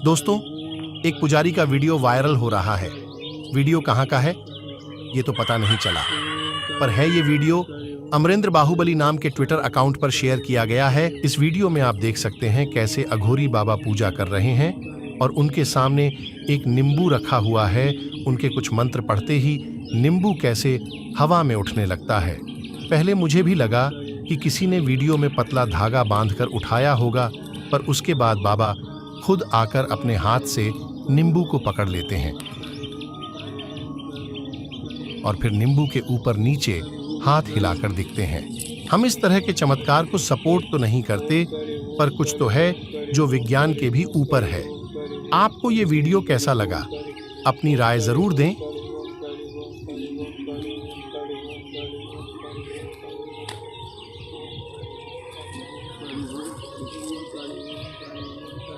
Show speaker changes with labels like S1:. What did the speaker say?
S1: दोस्तों, एक पुजारी का वीडियो वायरल हो रहा है। वीडियो कहाँ का है ये तो पता नहीं चला, पर है ये वीडियो अमरेंद्र बाहुबली नाम के ट्विटर अकाउंट पर शेयर किया गया है। इस वीडियो में आप देख सकते हैं कैसे अघोरी बाबा पूजा कर रहे हैं और उनके सामने एक नींबू रखा हुआ है। उनके कुछ मंत्र पढ़ते ही नींबू कैसे हवा में उठने लगता है। पहले मुझे भी लगा कि किसी ने वीडियो में पतला धागा बांधकर उठाया होगा, पर उसके बाद बाबा खुद आकर अपने हाथ से नींबू को पकड़ लेते हैं और फिर नींबू के ऊपर नीचे हाथ हिलाकर दिखते हैं। हम इस तरह के चमत्कार को सपोर्ट तो नहीं करते, पर कुछ तो है जो विज्ञान के भी ऊपर है। आपको ये वीडियो कैसा लगा? अपनी राय जरूर दें।